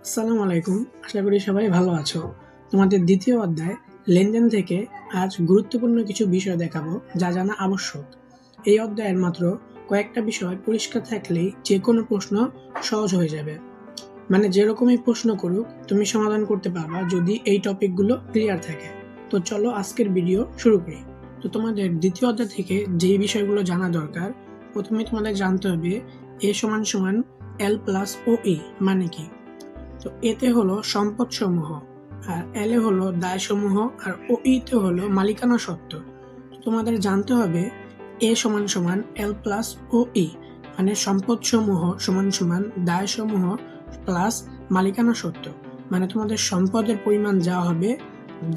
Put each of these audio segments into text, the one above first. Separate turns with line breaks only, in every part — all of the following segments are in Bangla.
আসসালামু আলাইকুম। আশা করি সবাই ভালো আছো। তোমাদের দ্বিতীয় অধ্যায় লেনদেন থেকে আজ গুরুত্বপূর্ণ কিছু বিষয় দেখাবো যা জানা আবশ্যক। এই অধ্যায়ের মাত্র কয়েকটা বিষয় পরিষ্কার থাকলেই যে কোনো প্রশ্ন সহজ হয়ে যাবে। মানে যেরকমই প্রশ্ন করুক তুমি সমাধান করতে পারবা যদি এই টপিকগুলো ক্লিয়ার থাকে। তো চলো আজকের ভিডিও শুরু করি। তো তোমাদের দ্বিতীয় অধ্যায় থেকে যেই বিষয়গুলো জানা দরকার, প্রথমে তোমাদের জানতে হবে এ সমান সমান এল প্লাস ও ই মানে কি। তো এতে হলো সম্পদ সমূহ, আর এল এ হলো দায় সমূহ, আর ও ই তে হলো মালিকানা সত্ত্ব। তোমাদের জানতে হবে এ সমান সমান এল প্লাস ও ই মানে সম্পদ সমূহ সমান সমান দায় সমূহ প্লাস মালিকানা সত্ত্ব। মানে তোমাদের সম্পদের পরিমাণ যা হবে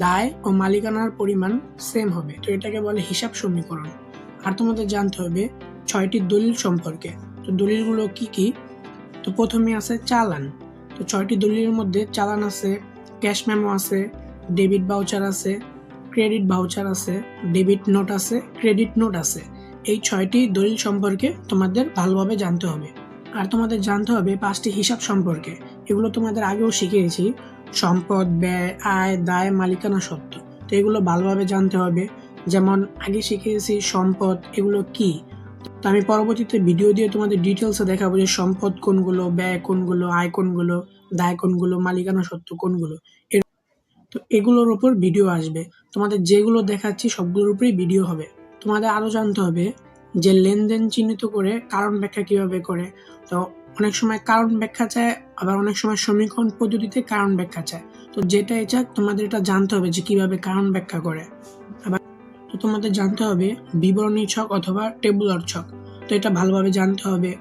দায় ও মালিকানার পরিমাণ সেম হবে। তো এটাকে বলে হিসাব সমীকরণ। আর তোমাদের জানতে হবে 6টি দলিল সম্পর্কে। তো দলিলগুলো কি কি? তো প্রথমে আছে চালান। তো 6টি দলিলের মধ্যে চালান আছে, ক্যাশ মেমো আছে, ডেবিট ভাউচার আছে, ক্রেডিট ভাউচার আছে, ডেবিট নোট আছে, ক্রেডিট নোট আছে। এই 6টি দলিল সম্পর্কে তোমাদের ভালোভাবে জানতে হবে। আর তোমাদের জানতে হবে 5টি হিসাব সম্পর্কে। এগুলো তোমাদের আগেও শিখিয়েছি, সম্পদ, ব্যয়, আয়, দায়, মালিকানা সত্ত্ব। তো এগুলো ভালোভাবে জানতে হবে। যেমন আগে শিখিয়েছি সম্পদ, এগুলো কি। তো আমি পরবর্তীতে ভিডিও দিয়ে তোমাদের ডিটেলসে দেখাবো যে সম্পদ কোনগুলো, ব্যয় কোনগুলো, আয় কোনগুলো, দায় কোনগুলো, মালিকানা সত্ত্ব কোনগুলো। তো এগুলোর উপর ভিডিও আসবে। তোমাদের যেগুলো দেখাচ্ছি সবগুলোর উপরেই ভিডিও হবে। তোমাদের আরও জানতে হবে যে লেনদেন চিহ্নিত করে কারণ ব্যাখ্যা কিভাবে করে। তো অনেক সময় কারণ ব্যাখ্যা চায়, আবার অনেক সময় সমীকরণ পদ্ধতিতে কারণ ব্যাখ্যা চায়। তো যেটাই চাক তোমাদের এটা জানতে হবে যে কিভাবে কারণ ব্যাখ্যা করে। আবার তো তোমাদের জানতে হবে বিবরণী ছক অথবা টেবুলার ছক। তো এটা ভালোভাবে জানতে হবে।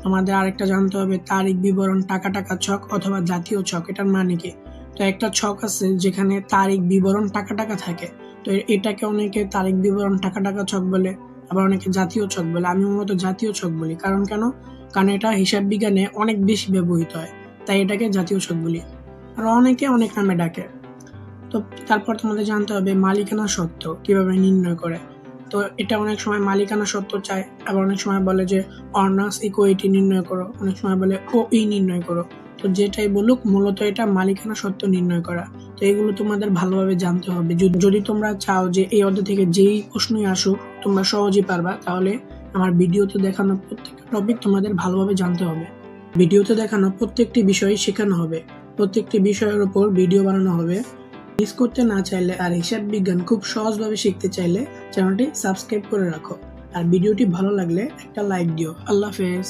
তোমাদের আরেকটা জানতে হবে তারিখ বিবরণ টাকা টাকা ছক অথবা জাতীয় ছক। এটার মানে কি? তো একটা ছক আছে যেখানে তারিখ বিবরণ টাকা টাকা থাকে। তো এটাকে অনেকে তারিখ বিবরণ টাকা টাকা ছক বলে, আবার অনেকে জাতীয় ছক বলে। আমি মূলত জাতীয় ছক বলি। কারণ কারণ এটা হিসাব বিজ্ঞানে অনেক বেশি ব্যবহৃত হয়, তাই এটাকে জাতীয় ছক বলি। আর অনেকে অনেক নামে ডাকে। তো তারপর তোমাদের জানতে হবে মালিকানা সত্ত্ব কিভাবে নির্ণয় করে। তো এটা অনেক সময় মালিকানা সত্ত্ব চায়, আবার অনেক সময় বলে যে অনার্স ইকুইটি নির্ণয় করো, অনেক সময় বলে ও ই নির্ণয় করো। তো যেটাই বলুক মূলত এটা মালিকানা সত্ত্ব নির্ণয় করা। তো এগুলো তোমাদের ভালোভাবে জানতে হবে। যদি তোমরা চাও যে এই অধ্যায় থেকে যেই প্রশ্নই আসুক তোমরা সহজেই পারবা, তাহলে আমার ভিডিওতে দেখানো প্রত্যেকটা টপিক তোমাদের ভালোভাবে জানতে হবে। ভিডিওতে দেখানো প্রত্যেকটি বিষয় শেখানো হবে, প্রত্যেকটি বিষয়ের উপর ভিডিও বানানো হবে। মিস করতে না চাইলে আর হিসাব বিজ্ঞান খুব সহজভাবে শিখতে চাইলে চ্যানেলটি সাবস্ক্রাইব করে রাখো। আর ভিডিওটি ভালো লাগলে একটা লাইক দিও। আল্লাহ হাফেজ।